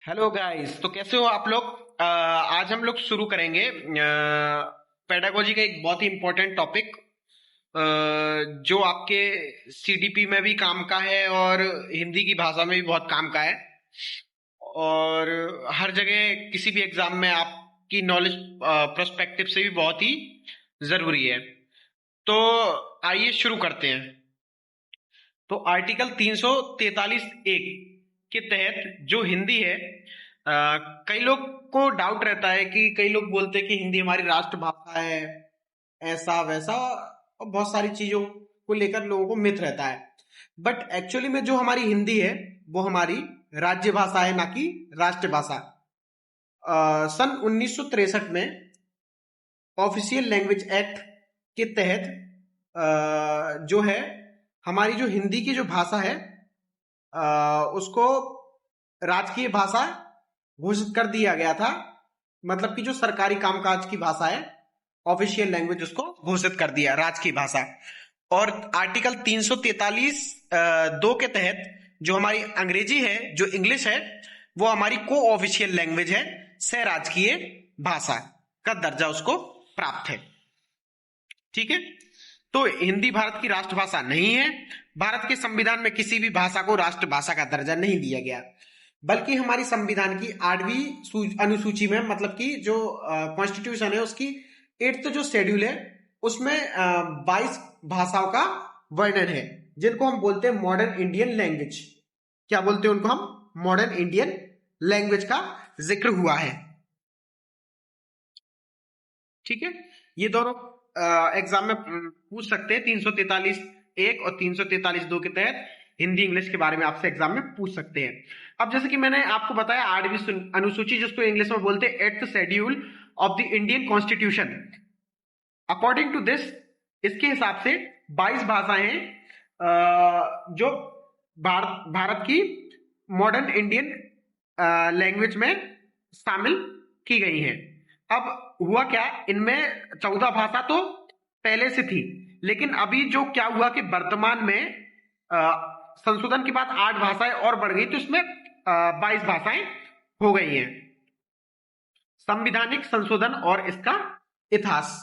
Hello guys. तो कैसे हो आप लोग। आज हम लोग शुरू करेंगे पेडागोजी का एक बहुत ही इम्पोर्टेंट टॉपिक, जो आपके सीडीपी में भी काम का है और हिंदी की भाषा में भी बहुत काम का है, और हर जगह किसी भी एग्जाम में आपकी नॉलेज प्रोस्पेक्टिव से भी बहुत ही जरूरी है। तो आइए शुरू करते हैं। तो आर्टिकल 343 एक के तहत जो हिंदी है, कई लोग को डाउट रहता है कि कई लोग बोलते हैं कि हिंदी हमारी राष्ट्रभाषा है, ऐसा वैसा, और बहुत सारी चीजों को लेकर लोगों को मिथ रहता है। बट एक्चुअली में जो हमारी हिंदी है वो हमारी राज्य भाषा है, ना कि राष्ट्रभाषा। सन 1963 में ऑफिशियल लैंग्वेज एक्ट के तहत जो है हमारी जो हिंदी की जो भाषा है, उसको राजकीय भाषा घोषित कर दिया गया था। मतलब कि जो सरकारी कामकाज की भाषा है, ऑफिशियल लैंग्वेज, उसको घोषित कर दिया राजकीय भाषा। और आर्टिकल 343 दो के तहत जो हमारी अंग्रेजी है, जो इंग्लिश है, वो हमारी को ऑफिशियल लैंग्वेज है, सह राजकीय भाषा का दर्जा उसको प्राप्त है। ठीक है। तो हिंदी भारत की राष्ट्रभाषा नहीं है। भारत के संविधान में किसी भी भाषा को राष्ट्रभाषा का दर्जा नहीं दिया गया, बल्कि हमारी संविधान की 8वीं अनुसूची में, मतलब कि जो कॉन्स्टिट्यूशन है उसकी 8th जो शेड्यूल है, उसमें 22 भाषाओं का वर्णन है, जिनको हम बोलते हैं मॉडर्न इंडियन लैंग्वेज। क्या बोलते हैं उनको हम? मॉडर्न इंडियन लैंग्वेज का जिक्र हुआ है। ठीक है। ये दोनों एग्जाम में पूछ सकते हैं। 343 एक और 343 दो के तहत हिंदी इंग्लिश के बारे में आपसे एग्जाम में पूछ सकते हैं। अब जैसे कि मैंने आपको बताया, 8वीं अनुसूची, जिसको इंग्लिश में बोलते हैं 8th schedule of the Indian Constitution, according to this, इसके हिसाब से 22 भाषाएं हैं जो भारत की मॉडर्न इंडियन लैंग्वेज में शामिल की गई हैं। अब हुआ क्या, इनमें 14 भाषा तो पहले से थी, लेकिन अभी जो क्या हुआ कि वर्तमान में संशोधन के बाद 8 भाषाएं और बढ़ गई, तो इसमें 22 भाषाएं हो गई हैं। संविधानिक संशोधन और इसका इतिहास।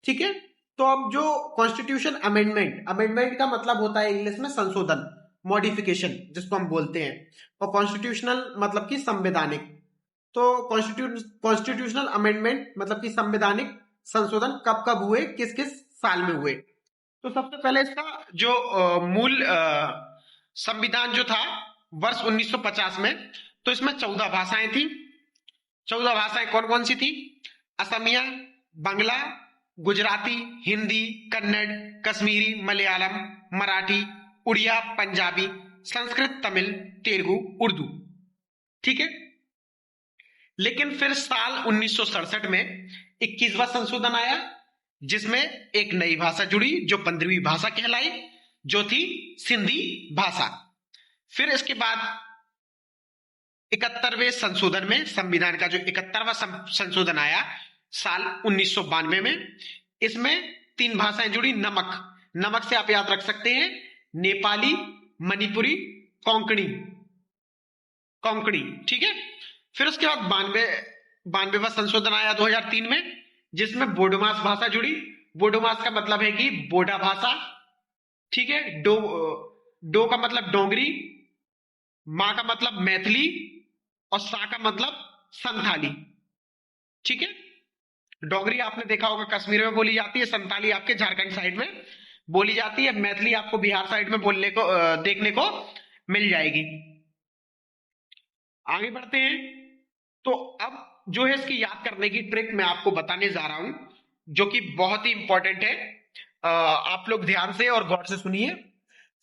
ठीक है। तो अब जो कॉन्स्टिट्यूशन अमेंडमेंट, अमेंडमेंट का मतलब होता है इंग्लिश में संशोधन, मॉडिफिकेशन जिसको हम बोलते हैं, और कॉन्स्टिट्यूशनल मतलब कि संवैधानिक। तो कॉन्स्टिट्यूशनल अमेंडमेंट मतलब कि संवैधानिक संशोधन कब कब हुए, किस किस साल में हुए? तो सबसे पहले इसका जो मूल संविधान जो था वर्ष 1950 में, तो इसमें 14 भाषाएं थी। 14 भाषाएं कौन कौन सी थी? असमिया, बांग्ला, गुजराती, हिंदी, कन्नड़, कश्मीरी, मलयालम, मराठी, उड़िया, पंजाबी, संस्कृत, तमिल, तेलुगु, उर्दू। ठीक है। लेकिन फिर साल 1967 में 21वां संशोधन आया, जिसमें एक नई भाषा जुड़ी जो 15वीं भाषा कहलाई, जो थी सिंधी भाषा। फिर इसके बाद 71वें संशोधन में, संविधान का जो 71वां संशोधन आया साल 1992 में, इसमें 3 भाषाएं जुड़ी। नमक, नमक से आप याद रख सकते हैं नेपाली, मणिपुरी, कोंकणी, कोंकणी। ठीक है। फिर उसके बाद 92वां संशोधन आया 2003 में, जिसमें बोडोमास भाषा जुड़ी। बोडोमास का मतलब है कि बोडा भाषा। ठीक है। डो का मतलब डोंगरी, मां का मतलब मैथिली, और सा का मतलब संथाली। ठीक है। डोगरी आपने देखा होगा कश्मीर में बोली जाती है, संथाली आपके झारखंड साइड में बोली जाती है, मैथिली आपको बिहार साइड में बोलने को देखने को मिल जाएगी। आगे बढ़ते हैं। तो अब जो है इसकी याद करने की ट्रिक मैं आपको बताने जा रहा हूं, जो कि बहुत ही इंपॉर्टेंट है। आप लोग ध्यान से और गौर से सुनिए।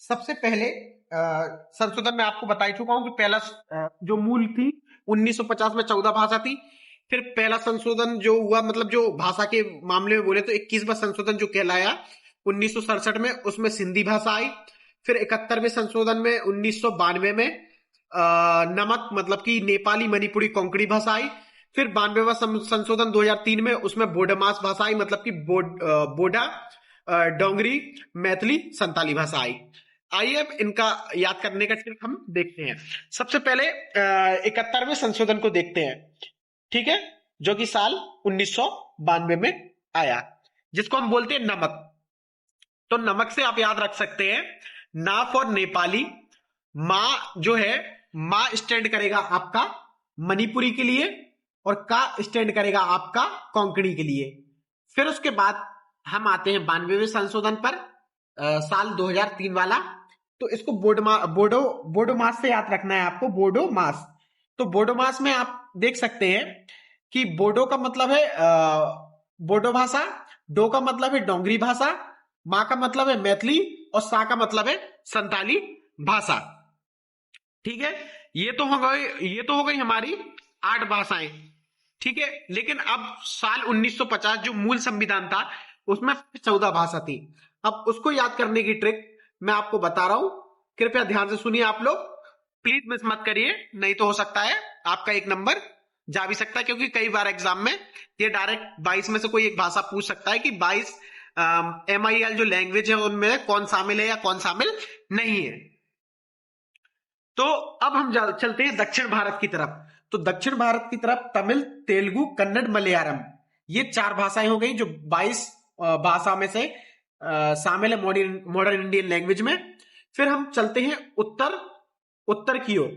सबसे पहले संशोधन में आपको बता ही चुका हूं कि पहला जो मूल थी 1950 में 14 भाषा थी। फिर पहला संशोधन जो हुआ, मतलब जो भाषा के मामले में बोले तो 21वां संशोधन जो कहलाया 1967 में, उसमें सिंधी भाषा आई। फिर 71वें संशोधन में 1992 में नमक मतलब कि नेपाली, मणिपुरी, कोंकणी भाषा आई। फिर 92वां संशोधन 2003 में, उसमें बोडोमास भाषा आई, मतलब कि बोडा, डोंगरी, मैथिली, संताली भाषा आई। आइए अब इनका याद करने का ट्रिक हम देखते हैं। सबसे पहले 71वें संशोधन को देखते हैं, ठीक है, जो कि साल 1992 में आया, जिसको हम बोलते हैं नमक। तो नमक से आप याद रख सकते हैं, ना फॉर नेपाली, माँ जो है, माँ स्टैंड करेगा आपका मणिपुरी के लिए, और का स्टैंड करेगा आपका कोंकणी के लिए। फिर उसके बाद हम आते हैं 92वें संशोधन पर, साल 2003 वाला। तो इसको बोडो बोडो मास से याद रखना है आपको, बोडो मास। तो बोडो मास में आप देख सकते हैं कि बोडो का मतलब है बोडो भाषा, डो का मतलब है डोंगरी भाषा, माँ का मतलब है मैथिली, और सा का मतलब है संताली भाषा। ठीक है, ये तो हो गई हमारी 8 भाषाएं। ठीक है, लेकिन अब साल 1950 जो मूल संविधान था, उसमें 14 भाषा थी। अब उसको याद करने की ट्रिक मैं आपको बता रहा हूं, कृपया ध्यान से सुनिए आप लोग, प्लीज मिस मत करिए, नहीं तो हो सकता है आपका एक नंबर जा भी सकता है, क्योंकि कई बार एग्जाम में ये डायरेक्ट 22 में से कोई एक भाषा पूछ सकता है कि 22 MIL जो लैंग्वेज है उनमें कौन शामिल है या कौन शामिल नहीं है। तो अब हम चलते हैं दक्षिण भारत की तरफ। तो दक्षिण भारत की तरफ तमिल, तेलुगु, कन्नड़, मलयालम, ये 4 भाषाएं हो गई जो 22 भाषा में से शामिल है मॉडर्न इंडियन लैंग्वेज में। फिर हम चलते हैं उत्तर की ओर।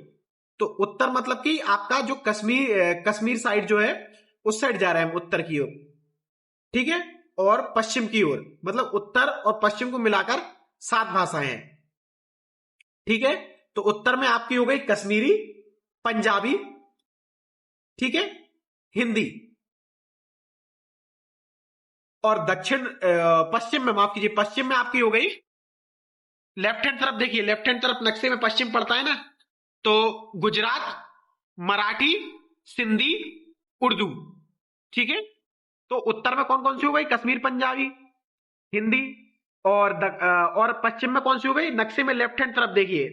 तो उत्तर मतलब कि आपका जो कश्मीर साइड जो है, उस साइड जा रहे हैं हम उत्तर की ओर, ठीक है। और पश्चिम की ओर, मतलब उत्तर और पश्चिम को मिलाकर 7 भाषाएं हैं, ठीक है। तो उत्तर में आपकी हो गई कश्मीरी, पंजाबी, ठीक है, हिंदी। और पश्चिम में, माफ कीजिए, पश्चिम में आपकी हो गई, लेफ्ट हैंड तरफ देखिए, लेफ्ट हैंड तरफ नक्शे में पश्चिम पड़ता है ना, तो गुजरात, मराठी, सिंधी, उर्दू, ठीक है। तो उत्तर में कौन कौन सी हो गई, कश्मीर, पंजाबी, हिंदी। और पश्चिम में कौन सी हो गई, नक्शे में लेफ्ट हैंड तरफ देखिए,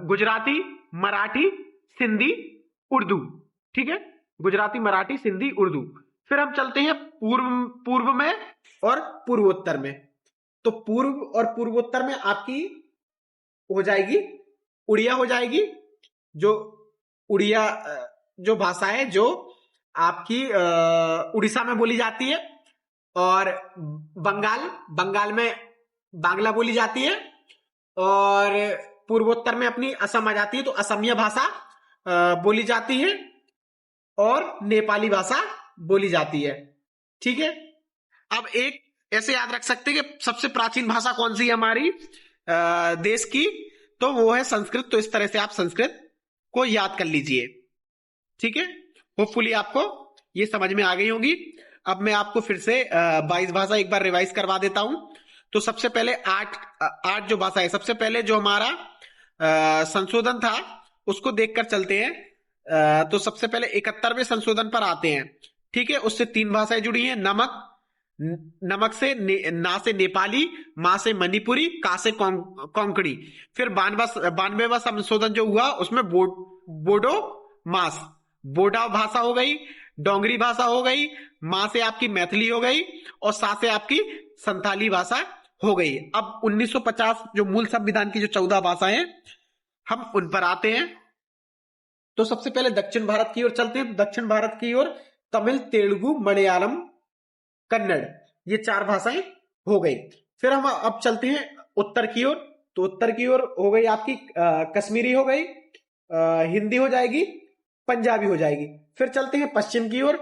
गुजराती, मराठी, सिंधी, उर्दू, ठीक है, गुजराती, मराठी, सिंधी, उर्दू। फिर हम चलते हैं पूर्व में और पूर्वोत्तर में। तो पूर्व और पूर्वोत्तर में आपकी हो जाएगी उड़िया, हो जाएगी, जो उड़िया जो भाषा है जो आपकी उड़ीसा में बोली जाती है। और बंगाल में बांग्ला बोली जाती है। और पूर्वोत्तर में अपनी असम आ जाती है, तो असमिया भाषा बोली जाती है, और नेपाली भाषा बोली जाती है, ठीक है। अब एक ऐसे याद रख सकते हैं कि सबसे प्राचीन भाषा कौन सी है हमारी देश की, तो वो है संस्कृत। तो इस तरह से आप संस्कृत को याद कर लीजिए, ठीक है। होपफुली आपको ये समझ में आ गई होगी। अब मैं आपको फिर से 22 भाषा एक बार रिवाइज करवा देता हूं। तो सबसे पहले आठ जो भाषा है, सबसे पहले जो हमारा संशोधन था उसको देखकर चलते हैं। तो सबसे पहले 71वें संशोधन पर आते हैं, ठीक है। उससे 3 भाषाएं जुड़ी हैं, नमक से ना से नेपाली, मा से मणिपुरी, का से कोंकणी। फिर 92वां संशोधन जो हुआ उसमें बोडो मास, बोडा भाषा हो गई, डोंगरी भाषा हो गई, माँ से आपकी मैथिली हो गई, और सा से आपकी संथाली भाषा हो गई। अब 1950 जो मूल संविधान की जो 14 भाषाएं हैं, हम उन पर आते हैं। तो सबसे पहले दक्षिण भारत की ओर चलते हैं। दक्षिण भारत की ओर तमिल, तेलुगु, मलयालम, कन्नड़, ये 4 भाषाएं हो गई। फिर हम अब चलते हैं उत्तर की ओर। तो उत्तर की ओर हो गई आपकी कश्मीरी हो गई, हिंदी हो जाएगी, पंजाबी हो जाएगी। फिर चलते हैं पश्चिम की ओर।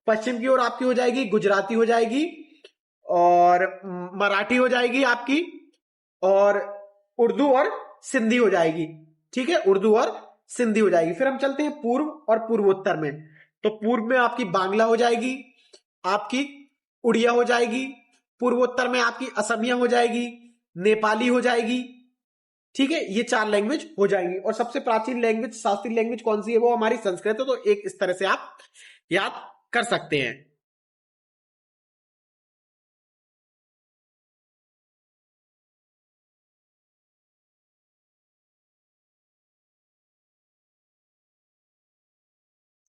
पश्चिम की ओर आपकी हो जाएगी गुजराती हो जाएगी, और मराठी हो जाएगी आपकी, और उर्दू और सिंधी हो जाएगी, ठीक है, उर्दू और सिंधी हो जाएगी। फिर हम चलते हैं पूर्व और पूर्वोत्तर में। तो पूर्व में आपकी बांग्ला हो जाएगी, आपकी उड़िया हो जाएगी, पूर्वोत्तर में आपकी असमिया हो जाएगी, नेपाली हो जाएगी, ठीक है, ये 4 लैंग्वेज हो जाएंगी। और सबसे प्राचीन लैंग्वेज, शास्त्रीय लैंग्वेज कौन सी है, वो हमारी संस्कृत है। तो एक इस तरह से आप याद कर सकते हैं।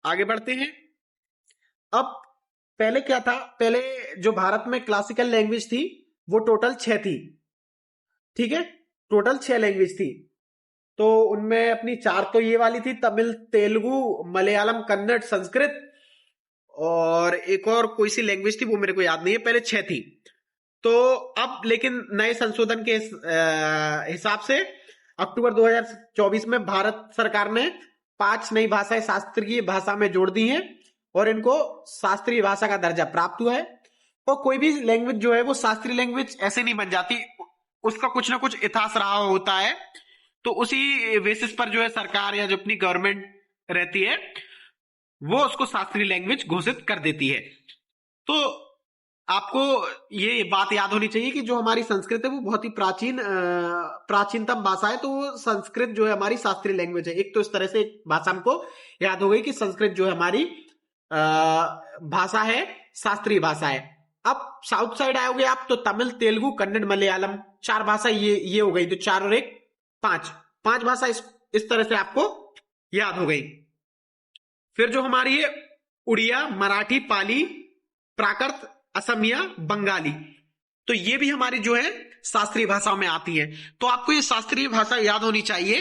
आगे बढ़ते हैं। अब पहले क्या था, पहले जो भारत में क्लासिकल लैंग्वेज थी वो टोटल 6 थी। ठीक है, टोटल 6 लैंग्वेज थी। तो उनमें अपनी 4 तो ये वाली थी, तमिल, तेलुगु, मलयालम, कन्नड़, संस्कृत, और एक और कोई सी लैंग्वेज थी वो मेरे को याद नहीं है, पहले 6 थी। तो अब लेकिन नए संशोधन के हिसाब से अक्टूबर 2024 में भारत सरकार ने 5 नई भाषाएं शास्त्रीय भाषा में जोड़ दी हैं और इनको शास्त्रीय भाषा का दर्जा प्राप्त हुआ है। और कोई भी लैंग्वेज जो है वो शास्त्रीय लैंग्वेज ऐसे नहीं बन जाती, उसका कुछ ना कुछ इतिहास रहा होता है। तो उसी बेसिस पर जो है सरकार या जो अपनी गवर्नमेंट रहती है वो उसको शास्त्रीय लैंग्वेज घोषित कर देती है। तो आपको ये बात याद होनी चाहिए कि जो हमारी संस्कृत है वो बहुत ही प्राचीनतम भाषा है। तो वो संस्कृत जो है हमारी शास्त्रीय लैंग्वेज है। एक तो इस तरह से भाषा हमको याद हो गई कि संस्कृत जो है हमारी भाषा है, शास्त्रीय भाषा है। अब साउथ साइड आओगे आप तो तमिल, तेलुगु, कन्नड़, मलयालम, 4 भाषा ये हो गई। तो 4 और 1 5 भाषा इस तरह से आपको याद हो गई। फिर जो हमारी है उड़िया, मराठी, पाली, प्राकृत, असमिया, बंगाली, तो ये भी हमारी जो है शास्त्रीय भाषाओं में आती है। तो आपको ये शास्त्रीय भाषा याद होनी चाहिए।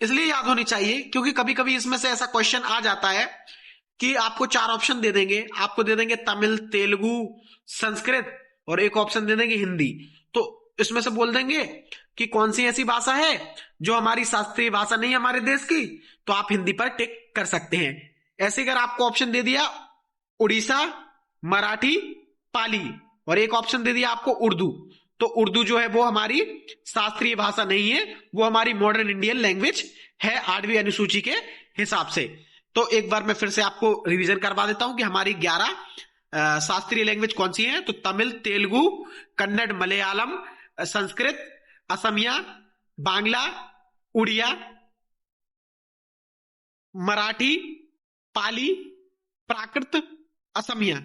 इसलिए याद होनी चाहिए क्योंकि कभी कभी इसमें से ऐसा क्वेश्चन आ जाता है कि आपको 4 ऑप्शन दे देंगे, आपको दे देंगे तमिल, तेलुगु, संस्कृत और एक ऑप्शन दे देंगे हिंदी। तो इसमें से बोल देंगे कि कौन सी ऐसी भाषा है जो हमारी शास्त्रीय भाषा नहीं है हमारे देश की, तो आप हिंदी पर टिक कर सकते हैं। ऐसे अगर आपको ऑप्शन दे दिया उड़ीसा, मराठी, पाली और एक ऑप्शन दे दिया आपको उर्दू, तो उर्दू जो है वो हमारी शास्त्रीय भाषा नहीं है, वो हमारी मॉडर्न इंडियन लैंग्वेज है 8वीं अनुसूची के हिसाब से। तो एक बार मैं फिर से आपको रिवीजन करवा देता हूं कि हमारी 11 शास्त्रीय लैंग्वेज कौन सी है। तो तमिल, तेलुगु, कन्नड़, मलयालम, संस्कृत, असमिया, बांग्ला, उड़िया, मराठी, पाली, प्राकृत, असमिया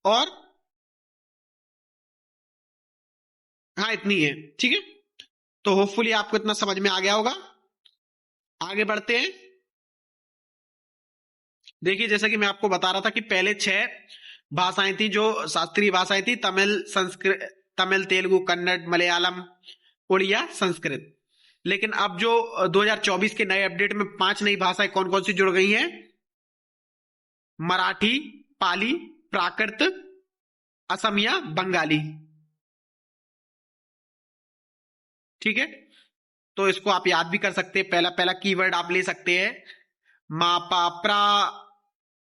और हाँ इतनी है। ठीक है, तो होपफुली आपको इतना समझ में आ गया होगा। आगे बढ़ते हैं। देखिए जैसा कि मैं आपको बता रहा था कि पहले 6 भाषाएं थी जो शास्त्रीय भाषाएं थी, तमिल, संस्कृत, तमिल, तेलुगु, कन्नड़, मलयालम, उड़िया, संस्कृत। लेकिन अब जो 2024 के नए अपडेट में 5 नई भाषाएं कौन कौन सी जुड़ गई हैं? मराठी, पाली, प्राकृत, असमिया, बंगाली। ठीक है, तो इसको आप याद भी कर सकते हैं। पहला पहला कीवर्ड आप ले सकते हैं, मा पा प्रा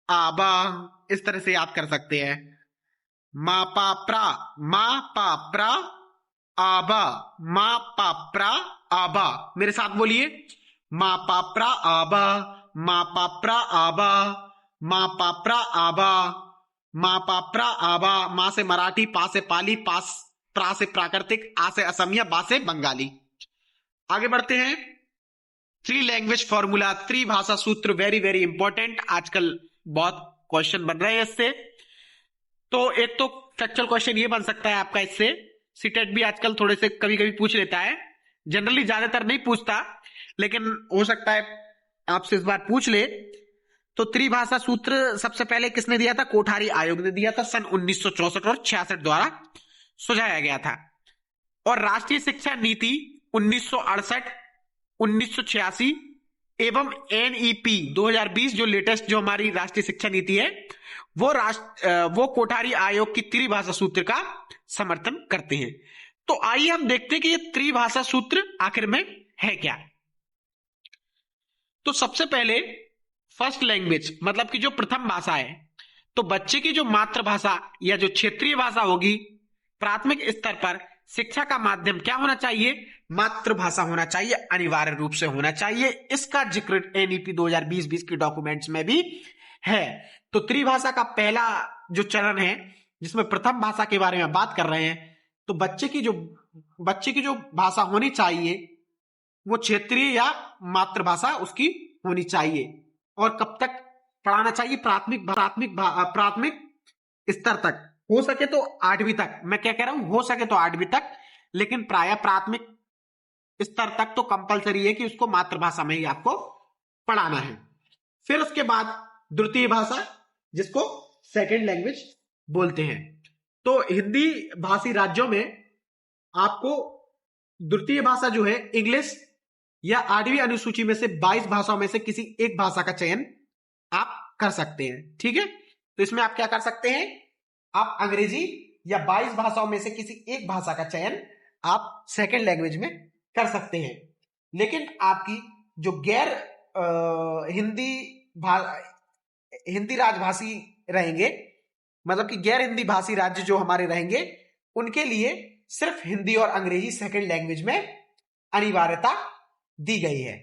आबा, इस तरह से याद कर सकते हैं। मा पा प्रा, मा पा प्रा आबा, मा पा प्रा आबा। मेरे साथ बोलिए, मा पा प्रा आबा, मा पा प्रा आबा, मा पा प्रा आबा, मा पा प्रा आबा। मा से मराठी, पा से पाली, पास प्रा से प्राकृतिक, आ से असमिया, बा से बंगाली। आगे बढ़ते हैं। 3 लैंग्वेज फॉर्मूला, त्रिभाषा सूत्र, वेरी वेरी इंपॉर्टेंट, आजकल बहुत क्वेश्चन बन रहे हैं इससे। तो एक तो फैक्चुअल क्वेश्चन ये बन सकता है आपका इससे, सीटेट भी आजकल थोड़े से कभी कभी पूछ लेता है, जनरली ज्यादातर नहीं पूछता लेकिन हो सकता है आपसे इस बार पूछ ले। तो त्रिभाषा सूत्र सबसे पहले किसने दिया था? कोठारी आयोग ने दिया था, सन 1964 और 66 द्वारा सुझाया गया था। और राष्ट्रीय शिक्षा नीति 1968, 1986 एवं एनईपी 2020 जो लेटेस्ट जो हमारी राष्ट्रीय शिक्षा नीति है वो कोठारी आयोग की त्रिभाषा सूत्र का समर्थन करते हैं। तो आइए हम देखते हैं कि ये त्रिभाषा सूत्र आखिर में है क्या। तो सबसे पहले फर्स्ट लैंग्वेज मतलब कि जो प्रथम भाषा है, तो बच्चे की जो मातृभाषा या जो क्षेत्रीय भाषा होगी, प्राथमिक स्तर पर शिक्षा का माध्यम क्या होना चाहिए? मातृभाषा होना चाहिए, अनिवार्य रूप से होना चाहिए। इसका जिक्र एनईपी 2020 के डॉक्यूमेंट्स में भी है। तो त्रिभाषा का पहला जो चरण है जिसमें प्रथम भाषा के बारे में बात कर रहे हैं, तो बच्चे की जो भाषा होनी चाहिए वो क्षेत्रीय या मातृभाषा उसकी होनी चाहिए। और कब तक पढ़ाना चाहिए? प्राथमिक स्तर तक, हो सके तो 8वीं तक। मैं क्या कह रहा हूं, हो सके तो 8वीं तक, लेकिन प्राय प्राथमिक स्तर तक तो कंपलसरी है कि उसको मातृभाषा में ही आपको पढ़ाना है। फिर उसके बाद द्वितीय भाषा जिसको सेकंड लैंग्वेज बोलते हैं। तो हिंदी भाषी राज्यों में आपको द्वितीय भाषा जो है इंग्लिश या 8वीं अनुसूची में से 22 भाषाओं में से किसी एक भाषा का चयन आप कर सकते हैं। ठीक है, तो इसमें आप क्या कर सकते हैं, आप अंग्रेजी या 22 भाषाओं में से किसी एक भाषा का चयन आप सेकंड लैंग्वेज में कर सकते हैं। लेकिन आपकी जो गैर हिंदी राजभाषी रहेंगे, मतलब कि गैर हिंदी भाषी राज्य जो हमारे रहेंगे, उनके लिए सिर्फ हिंदी और अंग्रेजी सेकंड लैंग्वेज में अनिवार्यता दी गई है।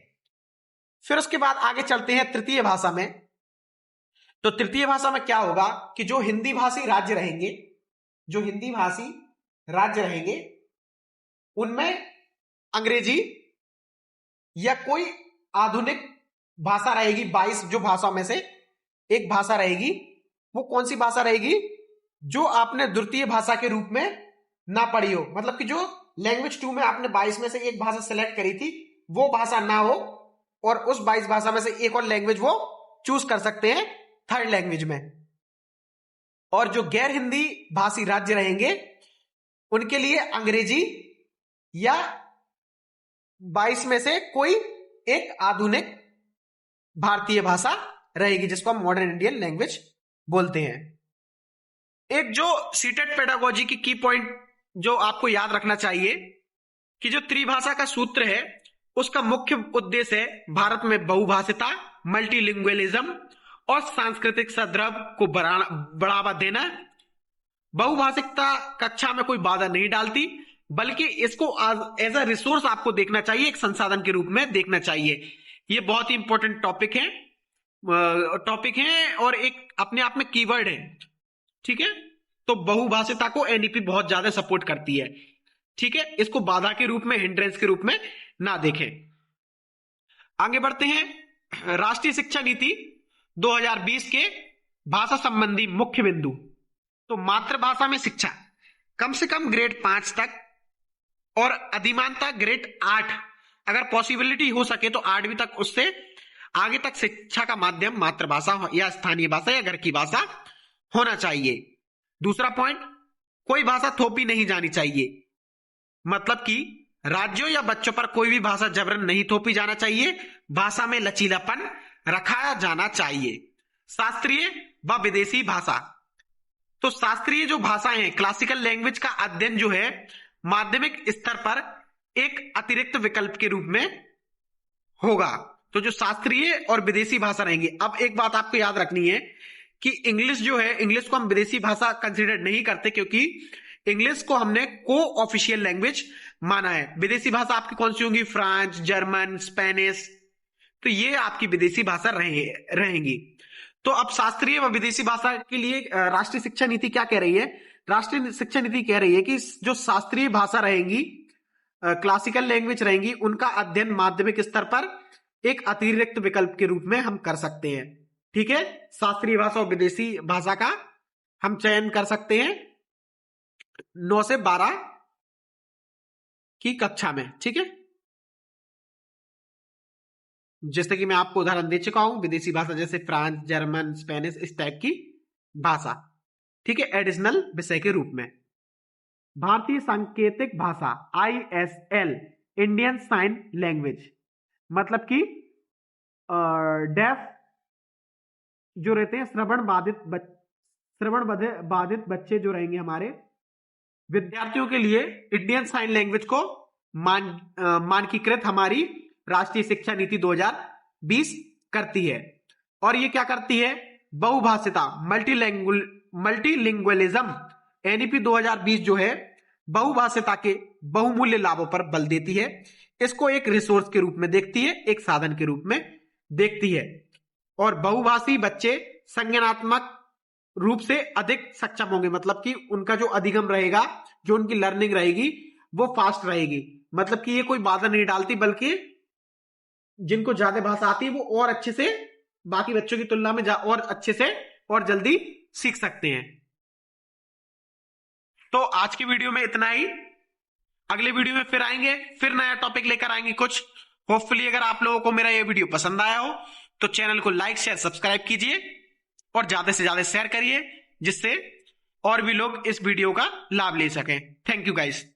फिर उसके बाद आगे चलते हैं तृतीय भाषा में। तो तृतीय भाषा में क्या होगा कि जो हिंदी भाषी राज्य रहेंगे, उनमें अंग्रेजी या कोई आधुनिक भाषा रहेगी। 22 जो भाषाओं में से एक भाषा रहेगी, वो कौन सी भाषा रहेगी, जो आपने द्वितीय भाषा के रूप में ना पढ़ी हो, मतलब कि जो लैंग्वेज 2 में आपने 22 में से एक भाषा सेलेक्ट करी थी वो भाषा ना हो, और उस 22 भाषा में से एक और लैंग्वेज वो चूज कर सकते हैं थर्ड लैंग्वेज में। और जो गैर हिंदी भाषी राज्य रहेंगे, उनके लिए अंग्रेजी या 22 में से कोई एक आधुनिक भारतीय भाषा रहेगी, जिसको हम मॉडर्न इंडियन लैंग्वेज बोलते हैं। एक जो सीटेट पेडागोजी की पॉइंट जो आपको याद रखना चाहिए कि जो त्रिभाषा का सूत्र है, उसका मुख्य उद्देश्य है भारत में बहुभाषिता, मल्टीलिंगुअलिज्म और सांस्कृतिक सद्भाव को बढ़ावा देना। बहुभाषिकता कक्षा में कोई बाधा नहीं डालती, बल्कि इसको एज अ रिसोर्स आपको देखना चाहिए, एक संसाधन के रूप में देखना चाहिए। ये बहुत ही इंपॉर्टेंट टॉपिक है और एक अपने आप में कीवर्ड है। ठीक है, तो बहुभाषिता को एनईपी बहुत ज्यादा सपोर्ट करती है। ठीक है, इसको बाधा के रूप में, हिंड्रेंस के रूप में ना देखें। आगे बढ़ते हैं। राष्ट्रीय शिक्षा नीति 2020 के भाषा संबंधी मुख्य बिंदु। तो मातृभाषा में शिक्षा कम से कम ग्रेड 5 तक और अधिमानता ग्रेड 8, अगर पॉसिबिलिटी हो सके तो 8वीं तक, उससे आगे तक शिक्षा का माध्यम मातृभाषा या स्थानीय भाषा या घर की भाषा होना चाहिए। दूसरा पॉइंट, कोई भाषा थोपी नहीं जानी चाहिए, मतलब कि राज्यों या बच्चों पर कोई भी भाषा जबरन नहीं थोपी जाना चाहिए, भाषा में लचीलापन रखा जाना चाहिए। शास्त्रीय व विदेशी भाषा। तो शास्त्रीय जो भाषाएं हैं, क्लासिकल लैंग्वेज का अध्ययन जो है माध्यमिक स्तर पर एक अतिरिक्त विकल्प के रूप में होगा। तो जो शास्त्रीय और विदेशी भाषा रहेंगी। अब एक बात आपको याद रखनी है कि इंग्लिश जो है, इंग्लिश को हम विदेशी भाषा कंसीडर नहीं करते, क्योंकि इंग्लिश को हमने को ऑफिशियल लैंग्वेज माना है। विदेशी भाषा आपकी कौन सी होंगी, फ्रांस, जर्मन, स्पेनिश, तो ये आपकी विदेशी भाषा रहेंगी। तो अब शास्त्रीय व विदेशी भाषा के लिए राष्ट्रीय शिक्षा नीति क्या कह रही है? राष्ट्रीय शिक्षा नीति कह रही है कि जो शास्त्रीय भाषा रहेंगी, क्लासिकल लैंग्वेज रहेंगी, उनका अध्ययन माध्यमिक स्तर पर एक अतिरिक्त विकल्प के रूप में हम कर सकते हैं। ठीक है, शास्त्रीय भाषा और विदेशी भाषा का हम चयन कर सकते हैं 9 से 12 की कक्षा में। ठीक है, जैसे कि मैं आपको उदाहरण दे चुका हूं, विदेशी भाषा जैसे फ्रांस, जर्मन, स्पेनिश, इस टाइप की भाषा। ठीक है, एडिशनल विषय के रूप में। भारतीय सांकेतिक भाषा ISL, इंडियन साइन लैंग्वेज, मतलब कि डेफ जो रहते हैं, श्रवण बाधित बच्चे जो रहेंगे हमारे विद्यार्थियों के लिए इंडियन साइन लैंग्वेज को मानकीकृत हमारी राष्ट्रीय शिक्षा नीति 2020 करती है। और ये क्या करती है? बहुभाषिता, मल्टीलिंगुअलिज्म, एनईपी 2020 जो है बहुभाषिता के बहुमूल्य लाभों पर बल देती है। इसको एक रिसोर्स के रूप में देखती है, एक साधन के रूप में देखती है। और बहुभाषी बच्चे संज्ञानात्मक रूप से अधिक सक्षम होंगे, मतलब कि उनका जो अधिगम रहेगा, जो उनकी लर्निंग रहेगी, वो फास्ट रहेगी। मतलब कि ये कोई बाधा नहीं डालती, बल्कि जिनको ज्यादा भाषा आती है वो और अच्छे से बाकी बच्चों की तुलना में और अच्छे से और जल्दी सीख सकते हैं। तो आज की वीडियो में इतना ही। अगले वीडियो में फिर आएंगे, फिर नया टॉपिक लेकर आएंगे कुछ। होपफुली अगर आप लोगों को मेरा ये वीडियो पसंद आया हो तो चैनल को लाइक, शेयर, सब्सक्राइब कीजिए और ज्यादा से ज्यादा शेयर करिए, जिससे और भी लोग इस वीडियो का लाभ ले सकें। Thank you guys.